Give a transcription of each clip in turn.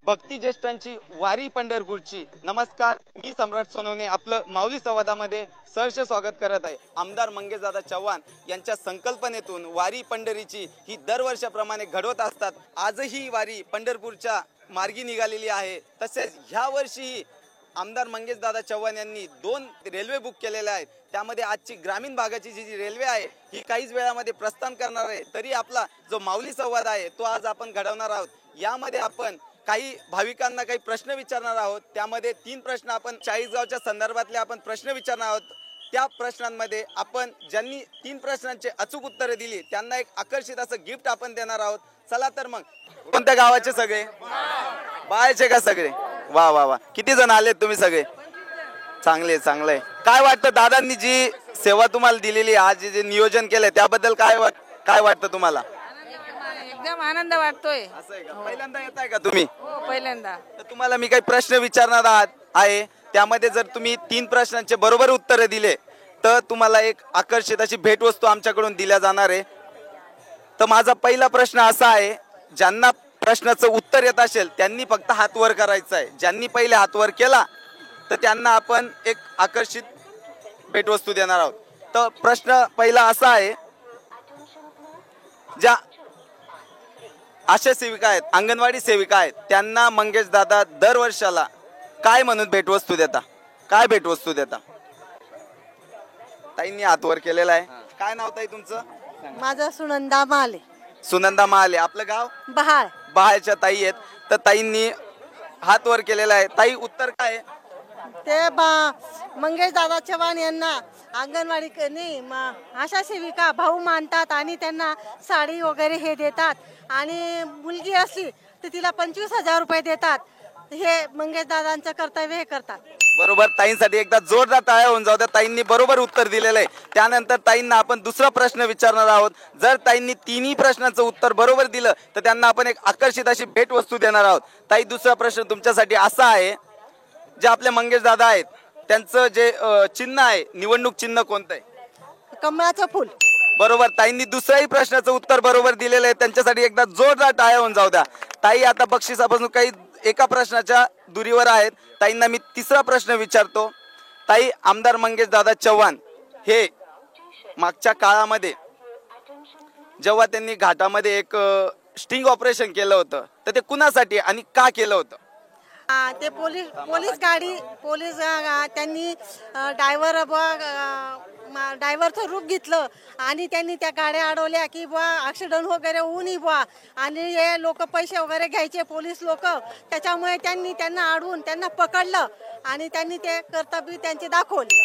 भक्ती ज्येष्ठांची वारी पंढरपूरची. नमस्कार, मी सम्राट सोनवणे आपलं माऊली संवादामध्ये सहर्ष स्वागत करत आहे. आमदार मंगेशदादा चव्हाण यांच्या संकल्पनेतून वारी पंढरीची ही दरवर्षाप्रमाणे घडवत असतात. आजही ही वारी पंढरपूरच्या मार्गी निघालेली आहे. तसेच ह्या वर्षीही आमदार मंगेशदादा चव्हाण यांनी 2 रेल्वे बुक केलेल्या आहेत. त्यामध्ये आजची ग्रामीण भागाची जी रेल्वे आहे ही काहीच वेळामध्ये प्रस्थान करणार आहे. तरी आपला जो माऊली संवाद आहे तो आज आपण घडवणार आहोत. यामध्ये आपण काही भाविकांना काही प्रश्न विचारणार आहोत. त्यामध्ये 3 प्रश्न आपण चाळीसगावच्या संदर्भातले आपण प्रश्न विचारणार आहोत. त्या प्रश्नांमध्ये आपण ज्यांनी 3 प्रश्नांचे अचूक उत्तरे दिली त्यांना एक आकर्षित असं गिफ्ट आपण देणार आहोत. चला तर मग, कोणत्या गावाचे सगळे? बायचे का सगळे? वा वा वा, किती जण आलेत तुम्ही सगळे? चांगले चांगले. काय वाटतं दादांनी जी सेवा तुम्हाला दिलेली, आज जे नियोजन केलंय त्याबद्दल काय वाटतं तुम्हाला? एकदम आनंद वाटतोय. असं आहे का? पहिल्यांदा येत आहे का तुम्ही? हो, पहिल्यांदा. तर तुम्हाला मी काही प्रश्न विचारणार आहे. त्यामध्ये जर तुम्ही 3 प्रश्नांचे बरोबर उत्तरे दिले तर तुम्हाला एक आकर्षित अशी भेटवस्तू आमच्याकडून दिल्या जाणार आहे. तर माझा पहिला प्रश्न असा आहे, ज्यांना प्रश्नाचं उत्तर येत असेल त्यांनी फक्त हात वर करायचा आहे. ज्यांनी पहिले हात वर केला तर त्यांना आपण एक आकर्षित भेटवस्तू देणार आहोत. तर प्रश्न पहिला असा आहे, ज्या आशा सेविका आहेत, अंगणवाडी सेविका आहेत, त्यांना मंगेशदादा दरवर्षाला काय म्हणून भेटवस्तू देता? काय भेटवस्तू देता? ताईंनी हात वर केलेला आहे. काय नाव ताई तुमचं? माझं सुनंदा माले. सुनंदा महाले. आपलं गाव? बहाळ. बहाळच्या ताई आहेत. तर ताईंनी हात वर केलेला आहे. ताई, उत्तर काय आहे? ते मंगेशदादा चव्हाण यांना अंगणवाडी आशा सेविका भाऊ मानतात आणि त्यांना साडी वगैरे हे देतात. आणि मुलगी असली तर तिला 25,000 रुपये देतात. हे मंगेशदादांचं कर्तव्य हे करतात. बरोबर. ताईंसाठी एकदा जोरदार टाळ्या होऊन जाऊ द्या. ताईंनी बरोबर उत्तर दिलेलं आहे. त्यानंतर ताईंना आपण दुसरा प्रश्न विचारणार आहोत. जर ताईंनी 3ही प्रश्नाचं उत्तर बरोबर दिलं तर त्यांना आपण एक आकर्षित अशी भेटवस्तू देणार आहोत. ताई, दुसरा प्रश्न तुमच्यासाठी असा आहे, जे आपले मंगेशदादा आहेत त्यांचं जे चिन्ह आहे, निवडणूक चिन्ह कोणतं आहे? कमळाचं फूल. बरोबर. ताईंनी दुसऱ्याही प्रश्नाचं उत्तर बरोबर दिलेलं आहे. त्यांच्यासाठी एकदा जोरदार टाळ्या होऊन जाऊ द्या. ताई आता बक्षिसापासून काही एका प्रश्नाच्या दुरीवर आहेत. ताईंना मी तिसरा प्रश्न विचारतो. ताई, आमदार मंगेशदादा चव्हाण हे मागच्या काळामध्ये जेव्हा त्यांनी घाटामध्ये एक स्टिंग ऑपरेशन केलं होतं तर ते कुणासाठी आणि का केलं होतं? ते पोलीस त्यांनी ड्रायव्हरचं रूप घेतलं आणि त्यांनी त्या गाड्या अडवल्या की ऍक्सिडेंट वगैरे होऊ नये आणि हे लोक पैसे वगैरे घ्यायचे पोलीस लोक. त्याच्यामुळे त्यांनी त्यांना अडवून त्यांना पकडलं आणि त्यांनी ते कर्तव्य त्यांचे दाखवले.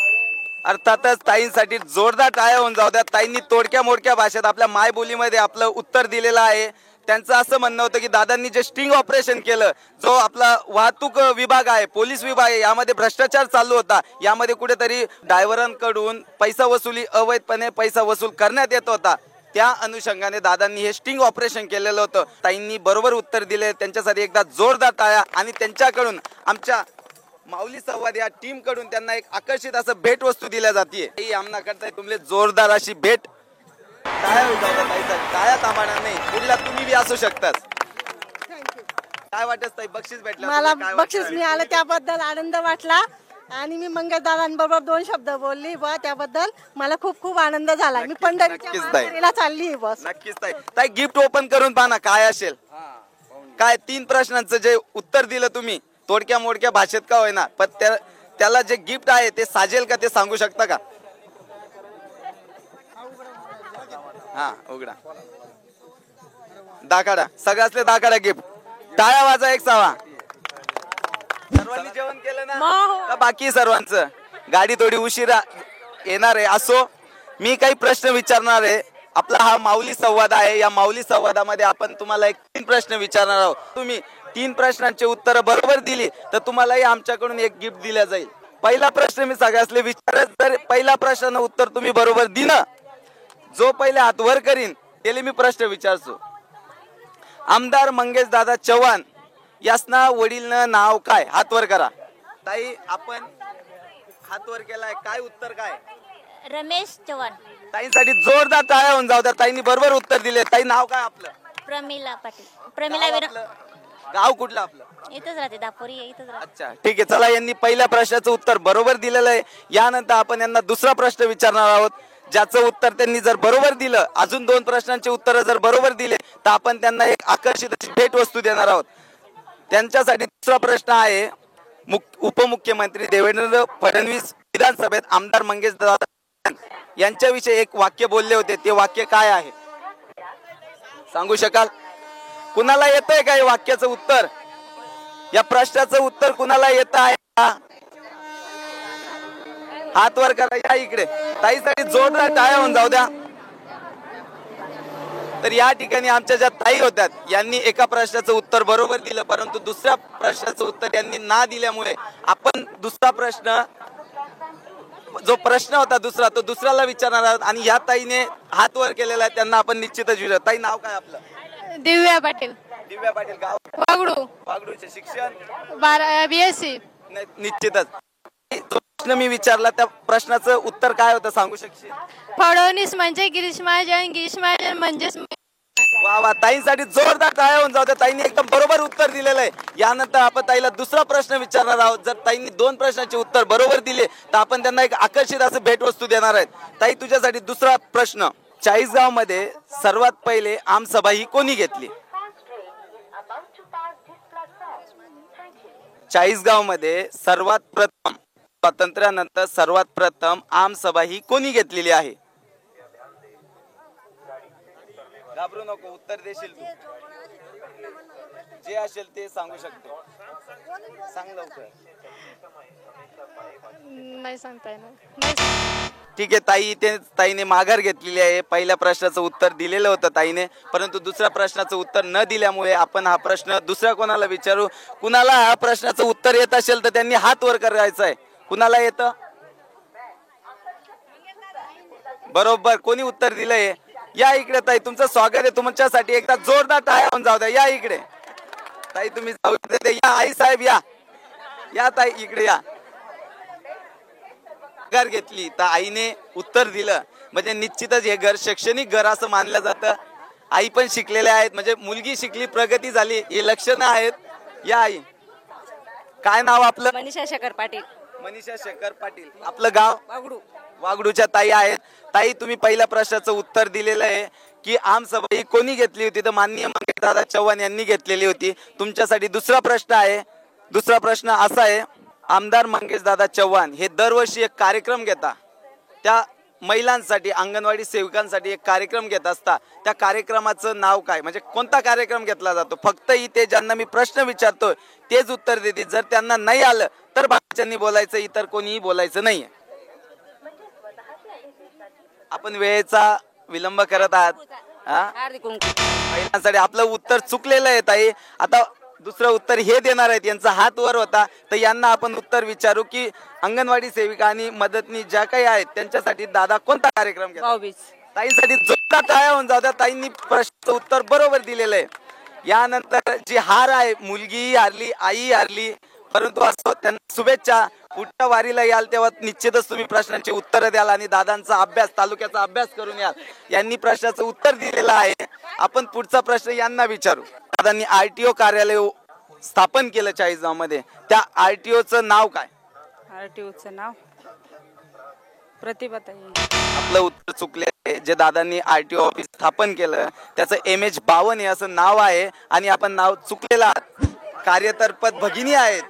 अर्थातच ताईंसाठी जोरदार टाळ्या होऊन जाऊ द्या. ताईंनी तोडक्या मोडक्या भाषेत आपल्या मायबोलीमध्ये आपलं उत्तर दिलेलं आहे. त्यांचं असं म्हणणं होतं की दादांनी जे स्टिंग ऑपरेशन केलं, जो आपला वाहतूक विभाग आहे, पोलीस विभाग आहे, यामध्ये भ्रष्टाचार चालू होता. यामध्ये कुठेतरी ड्रायव्हरांकडून पैसा वसुली, अवैधपणे पैसा वसूल करण्यात येत होता. त्या अनुषंगाने दादांनी हे स्टिंग ऑपरेशन केलेलं होतं. ताईंनी बरोबर उत्तर दिले. त्यांच्यासाठी एकदा जोरदार टाळ्या. आणि त्यांच्याकडून आमच्या माऊली संवाद या टीम कडून त्यांना एक आकर्षित असं भेटवस्तू दिल्या जाते. आमना करताय तुमले जोरदार अशी भेट. काय थांबणार नाही, पुढल्या तुम्ही बी असू शकतात. काय वाटत ताई, बक्षीस भेटलं? मला बक्षीस मिळालं त्याबद्दल आनंद वाटला आणि मी मंगेशदादांबरोबर 2 शब्द बोलली. त्याबद्दल मला खूप खूप आनंद झाला. मी पंढरीच्या वारीला चालली. बस. नक्कीच ताई. ताई, गिफ्ट ओपन करून पहा ना काय असेल. काय 3 प्रश्नांचं जे उत्तर दिलं तुम्ही तोडक्या मोडक्या भाषेत का होईना, पण त्याला जे गिफ्ट आहे ते साजेल का ते सांगू शकता का? हा, उघडा, दाखडा. सगळ्यातले दाखडा गिफ्ट. टाळ्या वाजा एक सावा. सर्वांनी जेवण केलं ना का बाकी सर्वांचं? गाडी थोडी उशिरा येणार आहे. असो, मी काही प्रश्न विचारणार आहे. आपला हा माऊली संवाद आहे. या माऊली संवादामध्ये आपण तुम्हाला 3 प्रश्न विचारणार आहोत. तुम्ही 3 प्रश्नांची उत्तर बरोबर दिली तर तुम्हालाही आमच्याकडून एक गिफ्ट दिल्या जाईल. पहिला प्रश्न मी सगळ्यासले विचारत, तर पहिला प्रश्न उत्तर तुम्ही बरोबर दिलं, जो पहिले हात वर करीन त्याला मी प्रश्न विचारतो. आमदार मंगेशदादा चव्हाण यासना वडीलनं नाव काय? हात वर करा. ताई, आपण हात वर केलाय, काय उत्तर काय? रमेश चव्हाण. ताईंसाठी जोरदार टाळ्या होऊन जाऊ द्या. ताईंनी बरोबर उत्तर दिले. ताई, नाव काय आपलं? प्रमिला पाटील. प्रमिला गाव कुठलं आपलं? इथंच राहते दापोरी इथंच राहते. अच्छा ठीक आहे. चला, यांनी पहिल्या प्रश्नाचं उत्तर बरोबर दिलेलं आहे. यानंतर आपण यांना दुसरा प्रश्न विचारणार आहोत, ज्याचं उत्तर त्यांनी जर बरोबर दिलं, अजून 2 प्रश्नांची उत्तरं जर बरोबर दिले तर आपण त्यांना एक आकर्षित अशी भेटवस्तू देणार आहोत. त्यांच्यासाठी दुसरा प्रश्न आहे, उपमुख्यमंत्री देवेंद्र फडणवीस विधानसभेत आमदार मंगेश दादा यांच्याविषयी एक वाक्य बोलले होते, ते वाक्य काय आहे सांगू शकाल? कुणाला येतंय का या वाक्याचं उत्तर? या प्रश्नाचं उत्तर कुणाला येत आहे? हात वर करा. या इकडे ताईसाठी जोरदार टाळ्या होऊन जाऊ द्या. तर या ठिकाणी आमच्या ज्या ताई होत्या यांनी एका प्रश्नाचं उत्तर बरोबर दिलं, परंतु दुसऱ्या प्रश्नाचं उत्तर यांनी ना दिल्यामुळे आपण दुसरा प्रश्न, जो प्रश्न होता दुसरा, तो दुसऱ्याला विचारणार आहोत. आणि या ताईने हात वर केलेला आहे, त्यांना आपण निश्चितच विचारू. ताई, नाव काय आपलं? दिव्या पाटील, दिव्या पाटील. गाव वागडू, वागडूचे. शिक्षण? BSc. निश्चितच. जो प्रश्न मी विचारला त्या प्रश्नाचं उत्तर काय होतं सांगू शकशील? फडणवीस म्हणजे ग्रीष्माजन, ग्रीष्माजन म्हणजेच. वा वा, ताईंसाठी जोरदार टाळ्या होऊन जाऊ द्या. ताईंनी एकदम बरोबर उत्तर दिलेलं आहे. यानंतर आपण ताईला दुसरा प्रश्न विचारणार आहोत. जर ताईंनी 2 प्रश्नांचे उत्तर बरोबर दिले तर आपण त्यांना एक आकर्षित असं भेटवस्तू देणार आहेत. ताई, तुझ्यासाठी दुसरा प्रश्न, चाळीसगाव मध्ये सर्वात पहिले आमसभा ही कोणी घेतली? चाळीसगाव मध्ये सर्वात प्रथम, स्वातंत्र्यानंतर सर्वात प्रथम आमसभा ही कोणी घेतलेली आहे? घाबरू नको, उत्तर देशील तू. जे असेल ते सांगू शकतो. सांग लवकर. नाही सांगता येणार. ठीक आहे ताई, ताईने माघार घेतलेली आहे. पहिल्या प्रश्नाचं उत्तर दिलेलं होतं ताईने, परंतु दुसऱ्या प्रश्नाचं उत्तर न दिल्यामुळे आपण हा प्रश्न दुसऱ्या कोणाला विचारू. कुणाला हा प्रश्नाचं उत्तर येत असेल तर त्यांनी हात वर करायचा आहे. कुणाला येतं? बरोबर, कोणी उत्तर दिलंय? या इकडे ताई, तुमचं स्वागत आहे. तुमच्यासाठी एकदा जोरदार टाळ्या होऊन जाऊ द्या. या इकडे ताई, तुम्ही जाऊ दे. या आई साहेब, या या ताई इकडे या. माघार घेतली तर आईने उत्तर दिलं म्हणजे निश्चितच हे घर शैक्षणिक घर असं मानलं जातं. आई पण शिकलेल्या आहेत, म्हणजे मुलगी शिकली, प्रगती झाली, हे लक्षणं आहेत. या आई, काय नाव आपलं? मनीषा शेखर पाटील. मनीषा शेखर पाटील. आपलं गाव? वागडू. वागडूच्या ताई आहेत. ताई, तुम्ही पहिल्या प्रश्नाचं उत्तर दिलेलं आहे की आमसभा ही कोणी घेतली होती, तर माननीय मंगेश दादा चव्हाण यांनी घेतलेली होती. तुमच्यासाठी दुसरा प्रश्न आहे. दुसरा प्रश्न असा आहे, आमदार मंगेश दादा चव्हाण हे दरवर्षी एक कार्यक्रम घेतात. त्या महिलांसाठी, अंगणवाडी सेविकांसाठी एक कार्यक्रम घेत असता. त्या कार्यक्रमाचं नाव काय, म्हणजे कोणता कार्यक्रम घेतला जातो? फक्त इथे ज्यांना मी प्रश्न विचारतोय तेच उत्तर देतील. जर त्यांना नाही आलं तर बाकीच्यांनी बोलायचं, इतर कोणीही बोलायचं नाहीये. आपण वेळेचा विलंब करत आहात. महिलांसाठी आपलं उत्तर चुकलेलं आहे ताई. आता दुसरं उत्तर हे देणार आहेत, यांचा हात वर होता, तर यांना आपण उत्तर विचारू की अंगणवाडी सेविका आणि मदतनीस ज्या काही आहेत त्यांच्यासाठी दादा कोणता कार्यक्रम घेतात? ताईंसाठी जोरदार टाळ्या होऊन जाऊ द्या. ताईंनी प्रश्नाचं उत्तर बरोबर दिलेलं आहे. यानंतर जी हार आहे, मुलगीही हारली, आई हारली, परंतु असं त्यांना शुभेच्छा. पुढच्या वारीला याल तेव्हा निश्चितच तुम्ही प्रश्नांची उत्तरं द्याल आणि दादांचा अभ्यास, तालुक्याचा अभ्यास करून याल. यांनी प्रश्नाचं उत्तर दिलेलं आहे. आपण पुढचा प्रश्न यांना विचारू. दादांनी RTO कार्यालय स्थापन केलं चाळीसगाव मध्ये, त्या RTOचं नाव काय? RTOचं नाव प्रतिभा ताई. आपलं उत्तर चुकले. जे दादांनी RTO ऑफिस स्थापन केलं त्याचं MH52 हे असं नाव आहे आणि आपण नाव चुकलेलं आहात. कार्यतत्पर भगिनी आहेत,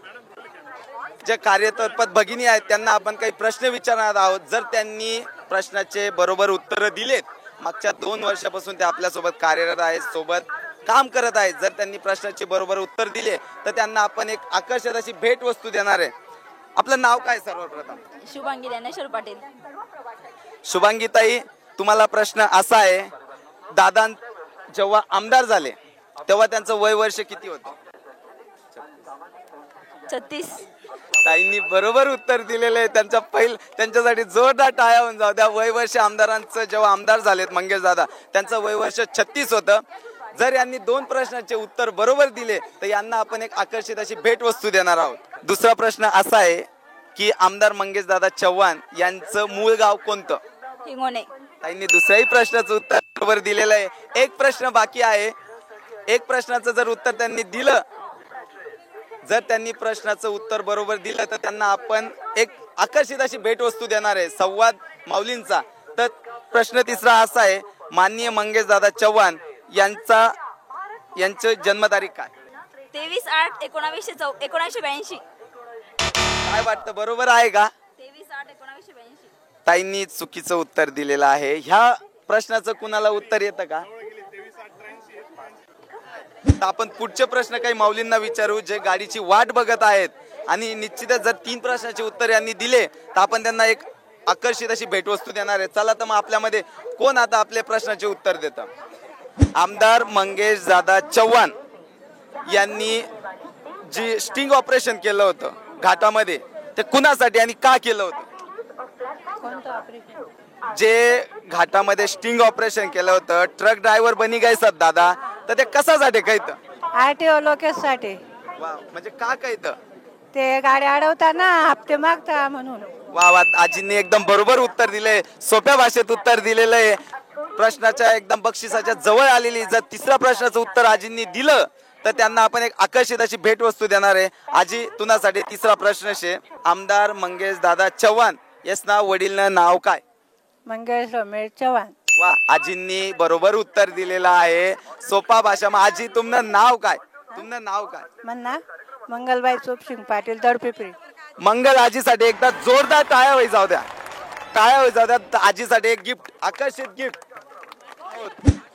जे कार्यतत्पर भगिनी आहेत त्यांना आपण काही प्रश्न विचारणार आहोत. जर त्यांनी प्रश्नाचे बरोबर उत्तर दिलेत, मागच्या 2 वर्षापासून ते आपल्यासोबत कार्यरत आहेत, सोबत काम करत आहेत. जर त्यांनी प्रश्नाचे बरोबर उत्तर दिले तर त्यांना आपण एक आकर्षक अशी भेटवस्तू देणार आहे. आपलं नाव काय सर्वप्रथम? शुभांगी ज्ञानेश्वर पाटील. शुभांगी ताई, तुम्हाला प्रश्न असा आहे, दादा जेव्हा आमदार झाले तेव्हा त्यांचं वय वर्ष किती होतं? 36. ताईंनी बरोबर उत्तर दिलेलं आहे. त्यांच्यासाठी जोरदार टाळ्या होऊन जाऊ द्या. वय वर्ष आमदारांचं जेव्हा आमदार झालेत मंगेश दादा, त्यांचं वय वर्ष 36 होतं. जर यांनी 2 प्रश्नांचे उत्तर बरोबर दिले तर यांना आपण एक आकर्षित अशी भेटवस्तू देणार आहोत. दुसरा प्रश्न असा आहे की आमदार मंगेश दादा चव्हाण यांचं मूळ गाव कोणतं? हिंगोणे. ताईंनी दुसऱ्याही प्रश्नाचं उत्तर बरोबर दिलेलं आहे. एक प्रश्न बाकी आहे. एक प्रश्नाचं जर उत्तर त्यांनी दिलं जर त्यांनी प्रश्नाचं उत्तर बरोबर दिलं तर त्यांना आपण एक आकर्षित अशी भेटवस्तू देणार आहे संवाद माऊलींचा. तर प्रश्न तिसरा असा आहे, माननीय मंगेश दादा चव्हाण यांचं जन्मतारीख काय? 23/8/1982. काय वाटतं, बरोबर आहे का? 23/8/1982. ताईंनी चुकीचं उत्तर दिलेलं आहे. ह्या प्रश्नाचं कुणाला उत्तर येतं का? तर आपण पुढचे प्रश्न काही माऊलींना विचारू जे गाडीची वाट बघत आहेत. आणि निश्चितच जर 3 प्रश्नाचे उत्तर यांनी दिले तर आपण त्यांना एक आकर्षित अशी भेटवस्तू देणार आहे. चला तर मग आपल्यामध्ये कोण आता आपल्या प्रश्नाचे उत्तर देतं? आमदार मंगेश दादा चव्हाण यांनी जी स्टिंग ऑपरेशन केलं होतं घाटामध्ये ते कुणासाठी आणि का केलं होतं? जे घाटामध्ये स्टिंग ऑपरेशन केलं होतं, ट्रक ड्रायव्हर बनी गैसात दादा, तर ते कशासाठी कायतं? RTO लोकेशसाठी. वा, म्हणजे का कायतं? ते गाडी अडवताना हप्ते मागता म्हणून. वा वा, आजींनी एकदम बरोबर उत्तर दिले, सोप्या भाषेत उत्तर दिलेलं आहे. प्रश्नाच्या एकदम बक्षिसाच्या जवळ आलेली. जर तिसऱ्या प्रश्नाचं उत्तर आजींनी दिलं तर त्यांना आपण एक आकर्षित अशी भेटवस्तू देणार आहे. आजी, तुझ्यासाठी तिसरा प्रश्न शे, आमदार मंगेश दादा चव्हाण यसना वडीलनं नाव काय? मंगेश रमेश चव्हाण. वा, आजींनी बरोबर उत्तर दिलेलं आहे सोपा भाषा. मग आजी, तुमचं नाव काय? तुमचं नाव काय? म्हणा मंगलबाई चोपसिंग पाटील दडपिपरी. मंगल आजीसाठी एकदा जोरदार टाळ्या होई जाऊ द्या. टाळ्या होई जाऊ द्या. आजीसाठी एक गिफ्ट, आकर्षित गिफ्ट.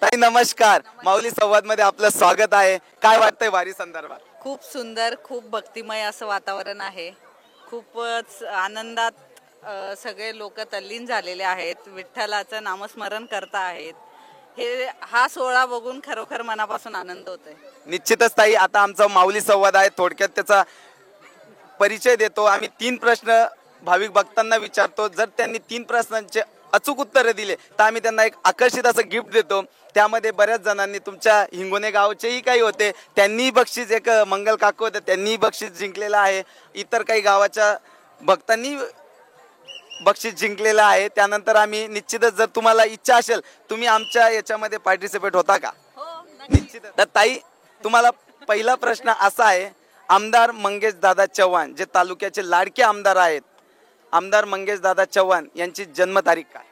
ताई नमस्कार, माऊली संवाद मध्ये आपलं स्वागत आहे. काय वाटतंय वारी संदर्भात? खूप सुंदर, खूप भक्तिमय असं वातावरण आहे. खूपच आनंदात सगळे लोक तल्लीन झालेले आहेत, विठ्ठलाचं नामस्मरण करता आहेत. हा सोहळा बघून खरोखर मनापासून आनंद होतोय. निश्चितच ताई, आता आमचा माऊली संवाद आहे, थोडक्यात त्याचा परिचय देतो. आम्ही 3 प्रश्न भाविक भक्तांना विचारतो. जर त्यांनी 3 प्रश्नांचे अचूक उत्तरं दिले तर आम्ही त्यांना एक आकर्षित असं गिफ्ट देतो. त्यामध्ये बऱ्याच जणांनी, तुमच्या हिंगोणे गावचेही काही होते, त्यांनी बक्षीस, एक मंगल काकू होते, त्यांनी बक्षीस जिंकलेलं आहे. इतर काही गावाच्या भक्तांनी बक्षीस जिंकलेलं आहे. त्यानंतर आम्ही निश्चितच, जर तुम्हाला इच्छा असेल, तुम्ही आमच्या याच्यामध्ये पार्टिसिपेट होता का? निश्चितच. तर ताई, तुम्हाला पहिला प्रश्न असा आहे, आमदार मंगेश दादा चव्हाण जे तालुक्याचे लाडके आमदार आहेत, आमदार मंगेश दादा चव्हाण यांची जन्मतारीख काय?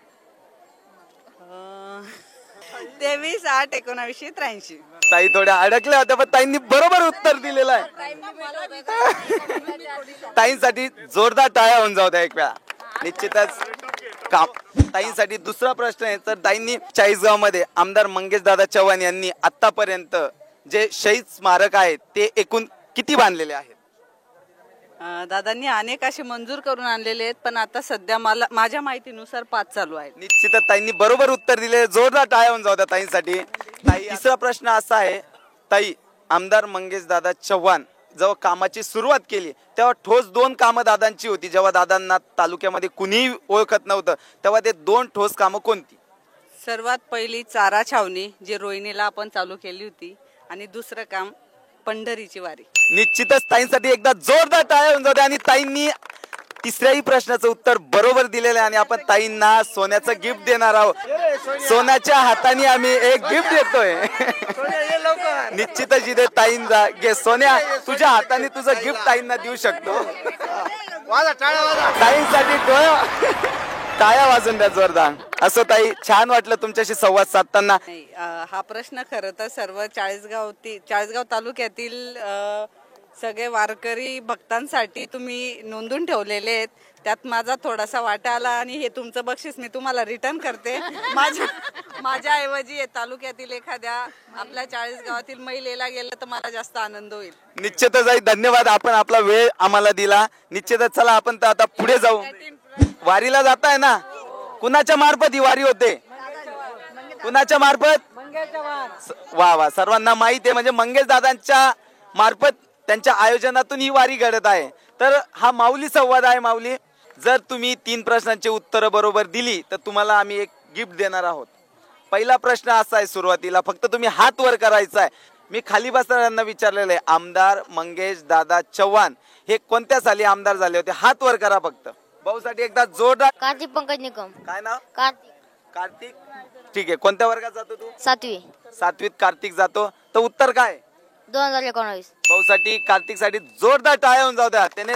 23/8/1983. ताई थोड्या अडकल्या होत्या, पण ताईंनी बरोबर उत्तर दिलेलं आहे. ताईंसाठी जोरदार टाळ्या होऊन जाऊ द्या एक वेळा. निश्चितच काम. ताईंसाठी दुसरा प्रश्न आहे. तर ताईंनी चाळीसगाव मध्ये आमदार मंगेश दादा चव्हाण यांनी आतापर्यंत जे शहीद स्मारक आहेत ते एकूण किती बांधलेले आहेत? दादांनी अनेक असे मंजूर करून आणलेले आहेत, पण आता सध्या माझ्या माहितीनुसार 5 चालू आहेत. निश्चितच ताईंनी बरोबर उत्तर दिले. जोरदार टाळ्या होऊन जाऊ द्या ताईंसाठी. ताई, तिसरा प्रश्न असा आहे, ताई, आमदार मंगेश दादा चव्हाण जेव्हा कामाची सुरुवात केली तेव्हा ठोस 2 कामं दादांची होती. जेव्हा दादांना तालुक्यामध्ये कुणीही ओळखत नव्हतं तेव्हा ते 2 ठोस कामं कोणती? सर्वात पहिली चारा छावणी, जी रोहिणीला आपण चालू केली होती, आणि दुसरं काम पंढरीची वारी. निश्चितच ताईंसाठी एकदा जोरदार टाळ्या होऊन जाऊ. आणि ताईंनी तिसऱ्याही प्रश्नाचं उत्तर बरोबर दिलेलं आहे आणि आपण ताईंना सोन्याचं गिफ्ट देणार आहोत. सोन्याच्या हाताने आम्ही एक गिफ्ट देतोय. निश्चितच इथे ताईंना घे सोन्या, तुझ्या हाताने तुझं गिफ्ट ताईंना देऊ शकतो. ताईंसाठी टाळ्या वाजून द्या जोरदार. असं ताई, छान वाटलं तुमच्याशी संवाद साधताना. हा प्रश्न खरं तर सर्व चाळीसगाव तालुक्यातील सगळे वारकरी भक्तांसाठी तुम्ही नोंदून ठेवलेले आहेत. त्यात माझा थोडासा वाटा आला आणि हे तुमचं बक्षीस मी तुम्हाला रिटर्न करते. माझ्या ऐवजी तालुक्यातील एखाद्या आपल्या चाळीसगावातील महिलेला गेलं तर मला जास्त आनंद होईल. निश्चितच आई, धन्यवाद. आपण आपला वेळ आम्हाला दिला. निश्चितच. चला आपण तर आता पुढे जाऊ. वारीला जाताय ना, कुणाच्या मार्फत ही वारी होते? कुणाच्या मार्फत? वा वा, सर्वांना माहिती आहे. म्हणजे मंगेश दादांच्या मार्फत, त्यांच्या आयोजनातून ही वारी घडत आहे. तर हा माऊली संवाद आहे. माऊली, जर तुम्ही 3 प्रश्नांची उत्तरं बरोबर दिली तर तुम्हाला आम्ही एक गिफ्ट देणार आहोत. पहिला प्रश्न असा आहे, सुरुवातीला फक्त तुम्ही हात वर करायचा आहे. मी खाली बसणाऱ्यांना विचारलेलं आहे, आमदार मंगेश दादा चव्हाण हे कोणत्या साली आमदार झाले होते? हात वर करा फक्त. भाऊसाठी एकदा जोरदार. कार्तिक पंकज निकम. काय नाव? कार्तिक. कार्तिक. ठीक आहे. कोणत्या वर्गात जातो तू? 7वी. 7वीत कार्तिक जातो. तर उत्तर काय? 2019. भाऊसाठी कार्तिकसाठी जोरदार टाळ्या होऊन जाऊ द्या, त्याने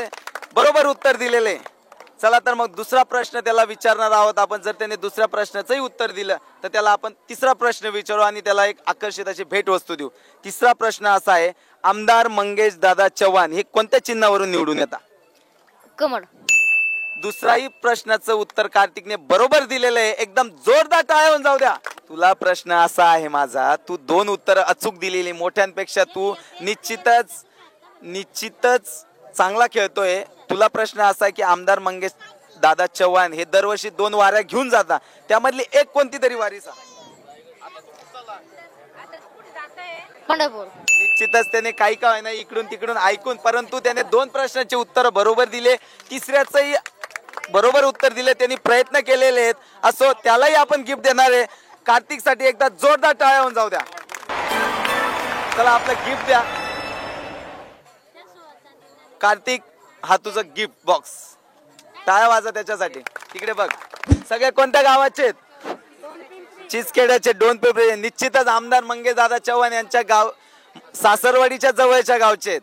बरोबर उत्तर दिलेले. चला तर मग दुसरा प्रश्न त्याला विचारणार आहोत आपण. जर त्याने दुसऱ्या प्रश्नाचंही उत्तर दिलं तर त्याला आपण तिसरा प्रश्न विचारू आणि त्याला एक आकर्षित अशी भेटवस्तू देऊ. तिसरा प्रश्न असा आहे, आमदार मंगेश दादा चव्हाण हे कोणत्या चिन्हावरून निवडून येतात? कमळ. दुसराही प्रश्नाचं उत्तर कार्तिकने बरोबर दिलेलं आहे. एकदम जोरदार टाळ्या होऊन जाऊ द्या. तुला प्रश्न असा आहे माझा, तू 2 उत्तर अचूक दिलेली, मोठ्यांपेक्षा तू निश्चितच चांगला खेळतोय. तुला प्रश्न असा आहे की आमदार मंगेश दादा चव्हाण हे दरवर्षी 2 वाऱ्या घेऊन जातात, त्यामधली एक कोणती तरी वारी सांग. पंढरपूर. निश्चितच त्याने काही का होईना इकडून तिकडून ऐकून, परंतु त्याने 2 प्रश्नांचे उत्तर बरोबर दिले. तिसऱ्याचंही बरोबर उत्तर दिले. त्यांनी प्रयत्न केलेले आहेत. असो, त्यालाही आपण गिफ्ट देणार आहे. कार्तिकसाठी एकदा जोरदार टाळ्या होऊन जाऊ द्या. चला आपलं गिफ्ट द्या. कार्तिक, हा तुझं गिफ्ट बॉक्स. टाळ्या वाजा त्याच्यासाठी. तिकडे बघ, सगळे कोणत्या गावाचे आहेत? चिचखेड्याचे, डोनपिंपरी. निश्चितच आमदार मंगेश दादा चव्हाण यांच्या गाव सासरवाडीच्या जवळच्या गावचे आहेत.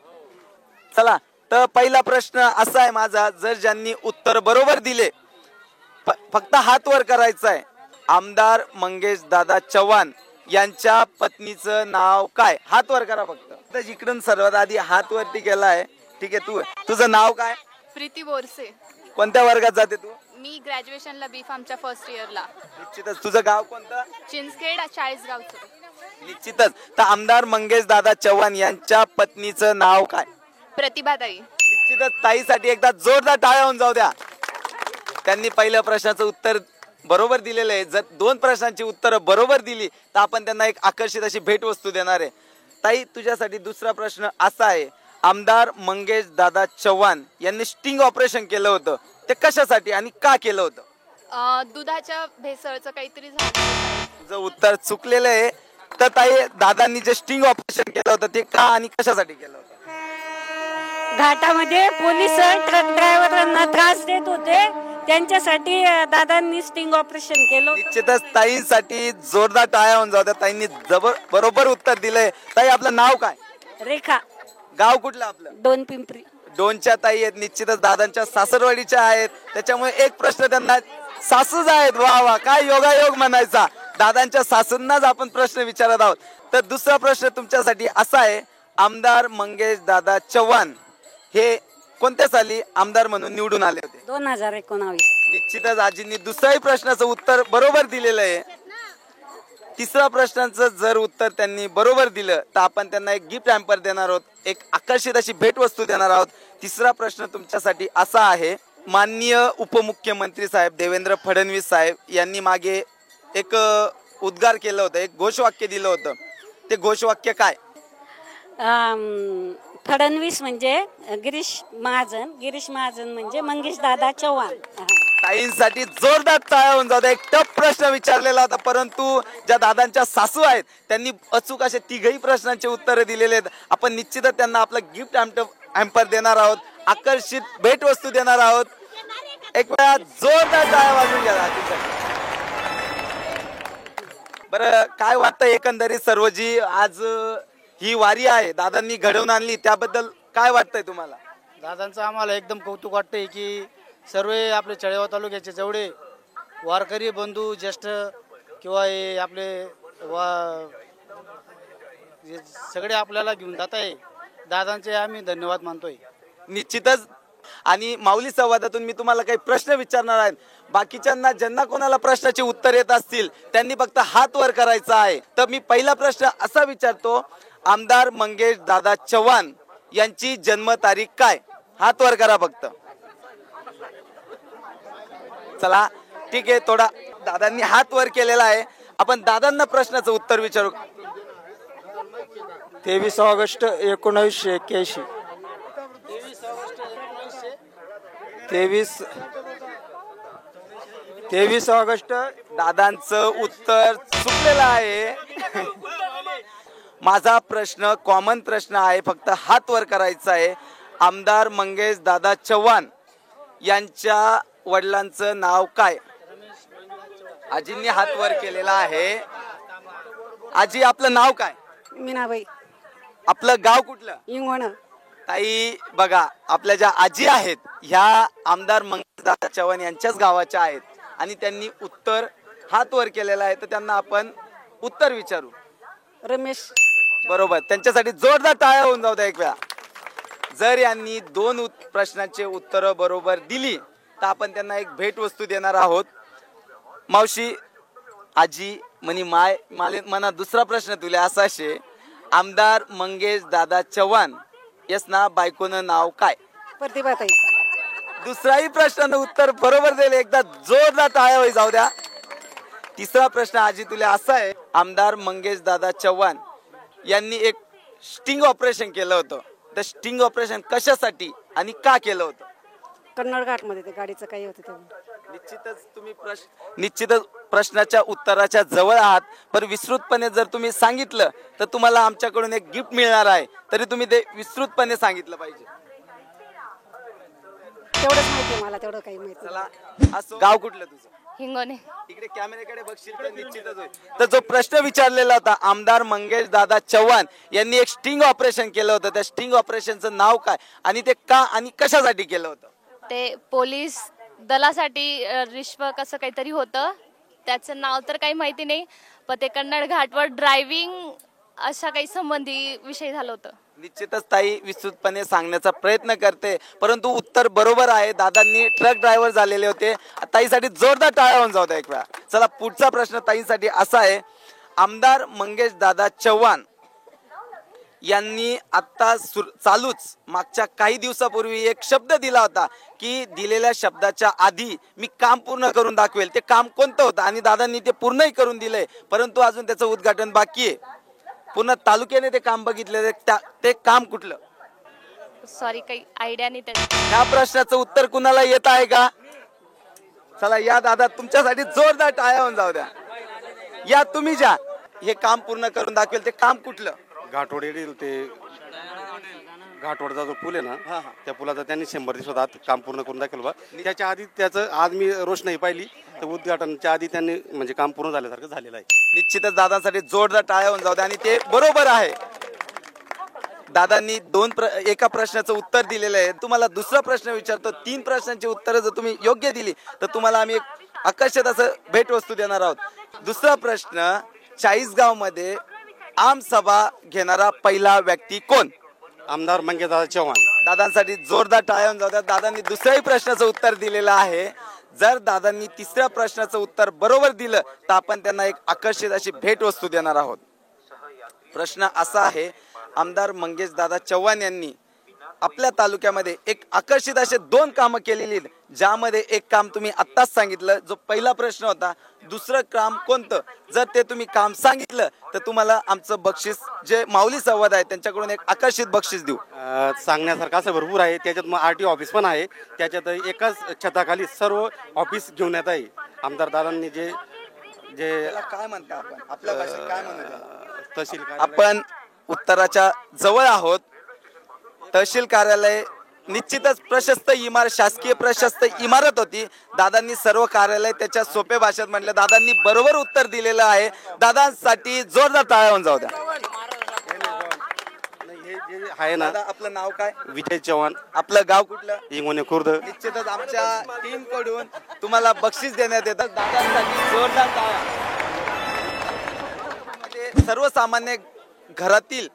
चला तर पहिला प्रश्न असा आहे माझा, जर ज्यांनी उत्तर बरोबर दिले फक्त हात वर करायचा आहे. आमदार मंगेश दादा चव्हाण यांच्या पत्नीचं नाव काय? हात वर करा फक्त. तर इकडून सर्वात आधी हात वरती केलाय. ठीक आहे, तुझं नाव काय? प्रीती बोरसे. कोणत्या वर्गात जाते तू? मी ग्रॅज्युएशनला बी फार्मच्या फर्स्ट इयरला. निश्चितच. तुझं गाव कोणतं? चिंचखेड, 40 गावचं. निश्चितच. तर आमदार मंगेश दादा चव्हाण यांच्या पत्नीचं नाव काय? प्रतिभाताई. निश्चितच. ताईसाठी एकदा जोरदार टाळ्या होऊन जाऊ द्या. त्यांनी पहिल्या प्रश्नाचं उत्तर बरोबर दिलेलं आहे. जर 2 प्रश्नांची उत्तरं बरोबर दिली तर आपण त्यांना एक आकर्षित अशी भेटवस्तू देणार आहे. ताई, तुझ्यासाठी दुसरा प्रश्न असा आहे, आमदार मंगेश दादा चव्हाण यांनी स्टिंग ऑपरेशन केलं होतं, ते कशासाठी आणि का केलं होतं? दुधाच्या भेसळचं काहीतरी झालं. तुझं उत्तर चुकलेलं आहे. तर ताई, दादांनी जे स्टिंग ऑपरेशन केलं होतं ते का आणि कशासाठी केलं होतं? घाटामध्ये पोलीस ट्रक ड्रायव्हरांना त्रास देत होते, त्यांच्यासाठी दादांनी स्टिंग ऑपरेशन केलं. निश्चितच ताईंसाठी जोरदार टाळ्या होऊन जाऊ द्या. ताईंनी बरोबर उत्तर दिलंय. ताई, आपलं नाव काय? रेखा. गाव कुठलं आपलं? डोनपिंपरी. डोनच्या ताई आहेत. निश्चितच दादांच्या सासरवाडीच्या आहेत, त्याच्यामुळे एक प्रश्न त्यांना सासूच आहेत. वा वा, काय योगायोग म्हणायचा. दादांच्या सासूंनाच आपण प्रश्न विचारत आहोत. तर दुसरा प्रश्न तुमच्यासाठी असा आहे, आमदार मंगेश दादा चव्हाण हे कोणत्या साली आमदार म्हणून निवडून आले होते? 2019. निश्चितच आजींनी दुसऱ्याही प्रश्नाचं उत्तर बरोबर दिलेलं आहे. तिसरा प्रश्नाचं जर उत्तर त्यांनी बरोबर दिलं तर आपण त्यांना एक गिफ्ट हॅम्पर देणार आहोत, एक आकर्षित अशी भेटवस्तू देणार आहोत. तिसरा प्रश्न तुमच्यासाठी असा आहे, माननीय उपमुख्यमंत्री साहेब देवेंद्र फडणवीस साहेब यांनी मागे एक उद्गार केलं होतं, एक घोषवाक्य दिलं होतं. ते घोषवाक्य काय? फडणवीस म्हणजे गिरीश महाजन म्हणजे मंगेश दादा चव्हाण. ताईंसाठी जोरदार टाळ्या होऊन जाऊ द्या. एक टफ प्रश्न विचारलेला होता, परंतु ज्या दादांच्या सासू आहेत त्यांनी अचूक असे 3ही प्रश्नांचे उत्तर दिलेले आहेत. आपण निश्चितच त्यांना आपलं गिफ्ट हॅम्पर देणार आहोत, आकर्षित भेटवस्तू देणार आहोत. एक वेळा जोरदार टाळ्या वाजून घ्या. बरं, काय वाटतं एकंदरीत सर्व जी आज ही वारी आहे दादांनी घडवून आणली, त्याबद्दल काय वाटतंय तुम्हाला? दादांचं आम्हाला एकदम कौतुक वाटतंय की सर्व आपले चळेगाव तालुक्याचे जेवढे वारकरी बंधू ज्येष्ठ किंवा हे आपले सगळे आपल्याला घेऊन जात आहे, दादांचे आम्ही धन्यवाद मानतोय. निश्चितच. आणि माऊली संवादातून मी तुम्हाला काही प्रश्न विचारणार आहे. बाकीच्यांना ज्यांना कोणाला प्रश्नाचे उत्तर येत असतील त्यांनी फक्त हात वर करायचा आहे. तर मी पहिला प्रश्न असा विचारतो, आमदार मंगेश दादा चव्हाण यांची जन्मतारीख काय? हात वर करा फक्त. चला ठीक आहे, थोडा दादांनी हात वर केलेला आहे. आपण दादांना प्रश्नाचं उत्तर विचारू. 23 ऑगस्ट 1981. 23 ऑगस्ट. दादांचं उत्तर चुकलेलं आहे. माझा प्रश्न कॉमन प्रश्न आहे, फक्त हात वर करायचा आहे. आमदार मंगेश दादा चव्हाण यांच्या वडिलांचं नाव काय? आजींनी हात वर केलेला आहे. आजी, आपलं नाव काय? मीनाबाई. आपलं गाव कुठलं? इंगवण. ताई बघा, आपल्या ज्या आजी आहेत ह्या आमदार मंगेशदादा चव्हाण यांच्याच गावाच्या आहेत आणि त्यांनी उत्तर हात वर केलेला आहे, तर त्यांना आपण उत्तर विचारू. रमेश. बरोबर, त्यांच्यासाठी जोरदार टाळ्या होऊन जाऊ द्या एक वेळा. जर यांनी 2 प्रश्नांचे उत्तर बरोबर दिली तर आपण त्यांना एक भेटवस्तू देणार आहोत. मावशी, आजी म्हणी माले मना दुसरा प्रश्न तुला असा शे, आमदार मंगेश दादा चव्हाण यसना बायकोनं नाव काय? प्रतिभाताई. दुसराही प्रश्नानं उत्तर बरोबर दिले, एकदा जोरदार टाळ्या होई जाऊ द्या. तिसरा प्रश्न आजी तुला असा आहे, आमदार मंगेश दादा चव्हाण यांनी एक स्टिंग ऑपरेशन केलं होतं, तर स्टिंग ऑपरेशन कशासाठी आणि का केलं होतं? कन्नड घाटमध्ये ते गाडीचं काही होतं तेव्हा. निश्चितच प्रश्नाच्या उत्तराच्या जवळ आहात, पण विस्तृतपणे जर तुम्ही सांगितलं तर तुम्हाला आमच्याकडून एक गिफ्ट मिळणार आहे, तरी तुम्ही ते विस्तृतपणे सांगितलं पाहिजे. तेवढंच माहिती मला, तेवढं काही माहिती. चला, असो. गाव कुठलं तुझं? हिंगोने. इकडे कॅमेऱ्याकडे बघशील तर निश्चितच होईल. तर जो प्रश्न विचारलेला होता, आमदार मंगेश दादा चव्हाण यांनी एक स्टिंग ऑपरेशन केलं होतं, त्या स्टिंग ऑपरेशनचं नाव काय आणि ते का आणि कशासाठी केलं होतं? ते पोलीस दलासाठी रिश्व कसं काहीतरी होतं, त्याचं नाव तर काही माहिती नाही, पण ते कन्नड घाटवर ड्रायव्हिंग अशा काही संबंधी विषय झालं होतं. निश्चितच ताई विस्तृतपणे सांगण्याचा प्रयत्न करते, परंतु उत्तर बरोबर आहे. दादांनी ट्रक ड्रायव्हर झालेले होते. ताईसाठी जोरदार टाळ्या होऊन जाऊ द्या एक वेळा. चला, पुढचा प्रश्न ताईसाठी असा आहे, आमदार मंगेश दादा चव्हाण यांनी आता चालूच मागच्या काही दिवसापूर्वी एक शब्द दिला होता की दिलेल्या शब्दाच्या आधी मी काम पूर्ण करून दाखवेल. ते काम कोणतं होतं आणि दादांनी ते पूर्णही करून दिलंय, परंतु अजून त्याचं उद्घाटन बाकी आहे. पूर्ण तालुक्याने ते काम बघितले, ते काम कुठलं? सॉरी, काही आयडिया नाही त्याची. ह्या प्रश्नाचं उत्तर कुणाला येत आहे का? चला या दादा, तुमच्यासाठी जोरदार टाळ्या होऊन जाऊ द्या. या तुम्ही ज्या हे काम पूर्ण करून दाखवेल, ते काम कुठलं? घाटवड येईल ते घाटवडचा जो पूल आहे ना, त्या पुलाचा त्यांनी 100 दिवसात आत काम पूर्ण करून दाखवलं बा. त्याच्या आधी त्याचं आज मी रोषणाई पाहिली तर उद्घाटनच्या आधी त्यांनी म्हणजे काम पूर्ण झाल्यासारखं झालेलं आहे. निश्चितच दादांसाठी जोरदार टाळ्या होऊन जाऊ द्या आणि ते बरोबर आहे. दादांनी एका प्रश्नाचं उत्तर दिलेलं आहे. तुम्हाला दुसरा प्रश्न विचारतो, 3 प्रश्नांची उत्तरं जर तुम्ही योग्य दिली तर तुम्हाला आम्ही एक आकर्षक असं भेटवस्तू देणार आहोत. दुसरा प्रश्न, 40गाव मध्ये आम सभा घेणारा पहिला व्यक्ती कोण? आमदार मंगेश दादा चव्हाण. दादांसाठी जोरदार टाळ्या होऊन जाऊ द्या. दादांनी दुसऱ्याही प्रश्नाचं उत्तर दिलेलं आहे. जर दादांनी तिसऱ्या प्रश्नाचं उत्तर बरोबर दिलं तर आपण त्यांना एक आकर्षित अशी भेटवस्तू देणार आहोत. प्रश्न असा आहे, आमदार मंगेश दादा चव्हाण यांनी आपल्या तालुक्यामध्ये एक आकर्षित असे 2 कामं केलेली, ज्यामध्ये एक काम तुम्ही आत्ताच सांगितलं, जो पहिला प्रश्न होता. दुसरं काम कोणतं? जर ते तुम्ही काम सांगितलं तर तुम्हाला आमचं बक्षीस, जे माऊली संवाद आहे त्यांच्याकडून एक आकर्षित बक्षीस देऊ. सांगण्यासारखं असं भरपूर आहे. त्याच्यात मग RTO ऑफिस पण आहे. त्याच्यात एकाच छताखाली सर्व ऑफिस घेऊन येत आहे. आमदार दादांनी जे काय म्हणता आपण आपल्या भाषेत काय म्हणतो? तहसील आपण उत्तराच्या जवळ आहोत. तहसील कार्यालय निश्चितच प्रशस्त इमारत, शासकीय प्रशस्त इमारत होती. दादांनी सर्व कार्यालय त्याच्या सोप्या भाषेत म्हटलं. दादांनी बरोबर उत्तर दिलेलं आहे. दादांसाठी जोरदार टाळ्या होऊन जाऊ द्या. हे आहे ना, आपलं नाव काय? विजय चव्हाण. आपलं गाव कुठलं? इंगोने खुर्द. निश्चितच आमच्या टीम कडून तुम्हाला बक्षीस देण्यात येतं. दादांसाठी जोरदार टाळ्या. सर्वसामान्य घरातील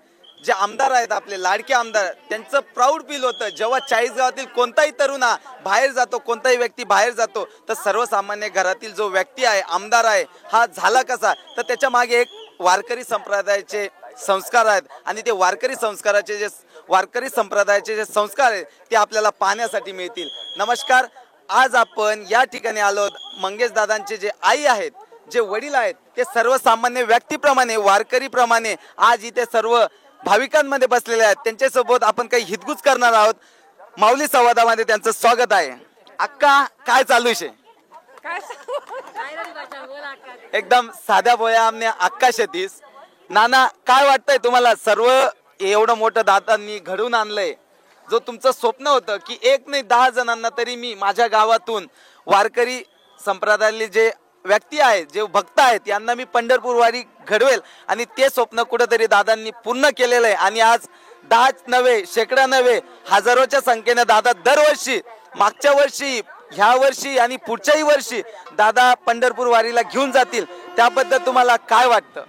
जे आमदार आहेत, आपले लाडके आमदार, त्यांचं प्राऊड फील होतं जेव्हा 40 गावातील कोणताही तरुण बाहेर जातो, कोणताही व्यक्ती बाहेर जातो, तर सर्वसामान्य घरातील जो व्यक्ती आहे, आमदार आहे, हा झाला कसा, तर त्याच्या मागे एक वारकरी संप्रदायाचे संस्कार आहेत आणि ते वारकरी संप्रदायाचे जे संस्कार आहेत ते आपल्याला पाहण्यासाठी मिळतील. नमस्कार, आज आपण या ठिकाणी आलो. मंगेश दादांचे जे आई आहेत, जे वडील आहेत, ते सर्वसामान्य व्यक्तीप्रमाणे, वारकरीप्रमाणे आज इथे सर्व भाविकांमध्ये बसलेले आहेत. त्यांच्यासोबत आपण काही हितगुज करणार आहोत. माऊली संवादामध्ये त्यांचं स्वागत आहे. अक्का, काय चालू आहे? एकदम साध्या बोया आमने अक्का शेतीस. नाना, काय वाटतंय तुम्हाला? सर्व एवढं मोठं दादांनी घडवून आणलंय. जो तुमचं स्वप्न होतं की 1 नाही 10 जणांना तरी मी माझ्या गावातून वारकरी संप्रदायातले जे व्यक्ती आहेत, जे भक्त आहेत, यांना मी पंढरपूर वारी घडवेल आणि ते स्वप्न कुठंतरी दादांनी पूर्ण केलेलं आहे. आणि आज 10 नव्हे, शेकडा नव्हे, हजारोच्या संख्येने दादा दरवर्षी, मागच्या वर्षी, ह्या वर्षी आणि पुढच्याही वर्षी दादा पंढरपूर वारीला घेऊन जातील. त्याबद्दल तुम्हाला काय वाटतं?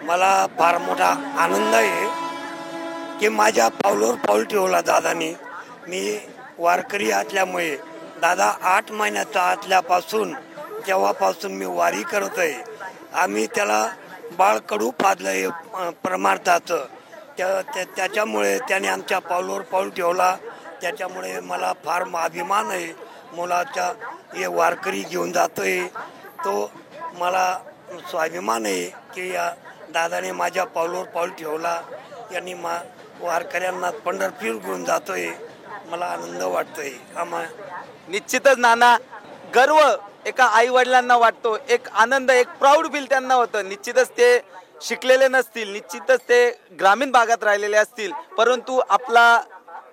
मला फार मोठा आनंद आहे की माझ्या पावलावर पाऊल ठेवला दादानी. मी वारकरी असल्यामुळे दादा 8 महिन्याचा असल्यापासून तेव्हापासून मी वारी करत आहे. आम्ही त्याला बाळकडू पाजलं आहे परमार्थाचं. त्याच्यामुळे त्याने आमच्या पावलावर पाऊल ठेवला. त्याच्यामुळे मला फार अभिमान आहे. मुलाच्या हे वारकरी घेऊन जातोय तो मला स्वाभिमान आहे की या दादाने माझ्या पावलावर पाऊल ठेवला. यांनी वारकऱ्यांना पंढरपूर घेऊन जातोय. मला आनंद वाटतोय. निश्चितच नाना, गर्व एका आई वडिलांना वाटतो, एक आनंद, एक प्राऊड फील त्यांना होतं. निश्चितच ते शिकलेले नसतील, निश्चितच ते ग्रामीण भागात राहिलेले असतील, परंतु आपला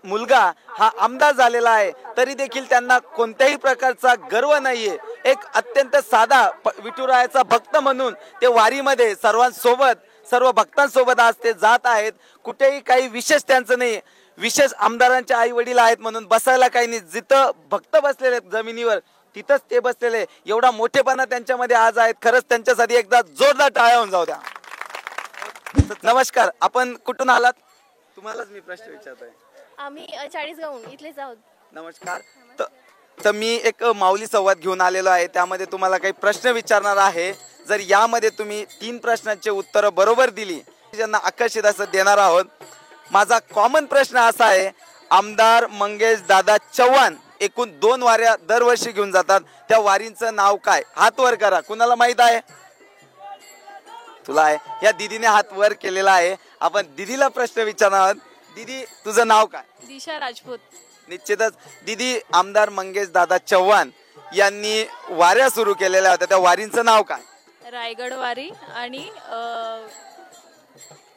मुलगा हा आमदार झालेला आहे तरी देखील त्यांना कोणत्याही प्रकारचा गर्व नाहीये. एक अत्यंत साधा विठुरायाचा भक्त म्हणून ते वारीमध्ये सर्वांसोबत, सर्व भक्तांसोबत आज ते जात आहेत. कुठेही काही विशेष त्यांचं नाही. विशेष आमदारांचे आई वडील आहेत म्हणून बसायला काही नाही. जिथं भक्त बसलेले आहेत जमिनीवर तिथंच ते बसलेले. एवढा मोठेपणा त्यांच्यामध्ये आज आहेत. खरंच त्यांच्यासाठी एकदा जोरदार टाळ्या होऊन जाऊ द्या. नमस्कार, आपण कुठून आलात? तुम्हालाच मी प्रश्न विचारतोय. आम्ही 40 गावून इथलेच आहोत. नमस्कार. तर मी एक माऊली संवाद घेऊन आलेलो आहे. त्यामध्ये तुम्हाला काही प्रश्न विचारणार आहे. जर यामध्ये तुम्ही 3 प्रश्नांचे उत्तरं बरोबर दिली, ज्यांना आकर्षित असं देणार आहोत. माझा कॉमन प्रश्न असा आहे, आमदार मंगेश दादा चव्हाण एकूण 2 वाऱ्या दरवर्षी घेऊन जातात. त्या वारींचं नाव काय? हात वर करा. कुणाला माहित आहे? तुला आहे. या दीदीने हात वर केलेला आहे. आपण दीदीला प्रश्न विचारणार आहोत. दीदी, तुझं नाव काय? दिशा राजपूत. निश्चितच दीदी, आमदार मंगेश दादा चव्हाण यांनी वाऱ्या सुरू केलेल्या होत्या, त्या वारींचं नाव काय? रायगड वारी आणि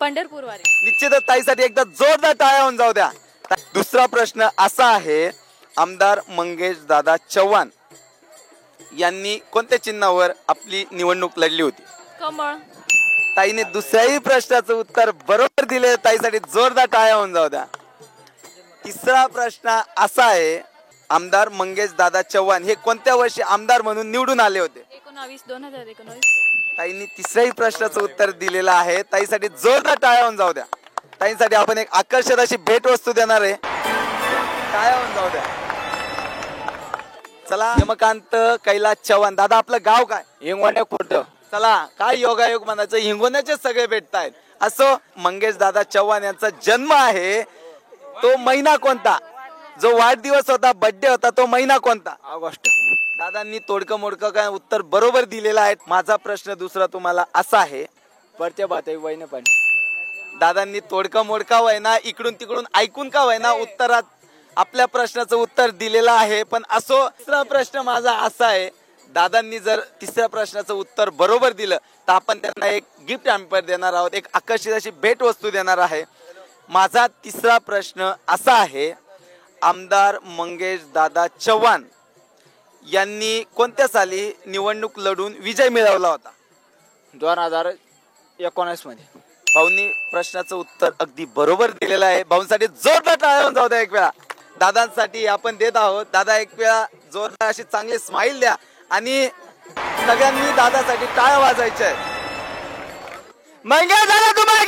पंढरपूर वारी. निश्चितच ताईसाठी एकदा जोरदार टाळ्या होऊन जाऊ द्या. दुसरा प्रश्न असा आहे, आमदार मंगेश दादा चव्हाण यांनी कोणत्या चिन्हावर आपली निवडणूक लढली होती? कमळ. ताईने दुसऱ्याही प्रश्नाचं उत्तर बरोबर दिले. ताईसाठी जोरदार टाळ्या होऊन जाऊ द्या. तिसरा प्रश्न असा आहे, आमदार मंगेश दादा चव्हाण हे कोणत्या वर्षी आमदार म्हणून निवडून आले होते? 2019. ताईंनी तिसऱ्याही प्रश्नाचं उत्तर दिलेलं आहे. ताईसाठी जोरदार टाळ्या होऊन जाऊ द्या. ताईंसाठी आपण एक आकर्षक अशी भेटवस्तू देणार आहे. टाळ्या होऊन जाऊ द्या. चला, यमकांत कैलास चव्हाण. दादा, आपलं गाव काय? हिंगोण्या खुर्द. चला, काय योगायोग म्हणायचं, हिंगोण्याचे सगळे भेटतायत. असो, मंगेश दादा चव्हाण यांचा जन्म आहे तो महिना कोणता? जो वाढदिवस होता, बर्थडे होता, तो महिना कोणता? ऑगस्ट. दादांनी तोडकं मोडकं काय उत्तर बरोबर दिलेलं आहे. माझा प्रश्न दुसरा तुम्हाला असा आहे, पडते बाते वयने पण. दादांनी तोडकं मोडका वयना, इकडून तिकडून ऐकून का वयना, उत्तरात आपल्या प्रश्नाचं उत्तर दिलेलं आहे. पण असो, तिसरा प्रश्न माझा असा आहे, दादांनी जर तिसऱ्या प्रश्नाचं उत्तर बरोबर दिलं तर आपण त्यांना एक गिफ्ट हॅम्पर देणार आहोत, एक आकर्षित अशी भेटवस्तू देणार आहे. माझा तिसरा प्रश्न असा आहे, आमदार मंगेश दादा चव्हाण यांनी कोणत्या साली निवडणूक लढून विजय मिळवला होता? 2019 मध्ये. भाऊंनी प्रश्नाचं उत्तर अगदी बरोबर दिलेलं आहे. भाऊंसाठी जोरदार टाळ्या होऊन जाऊ द्या एक वेळा. दादांसाठी आपण देत आहोत. दादा, एक वेळा जोरदार अशी चांगली स्माइल द्या आणि सगळ्यांनी दादासाठी टाळ्या वाजवायच्या आहेत. मंगेश दादा, तुम्हाला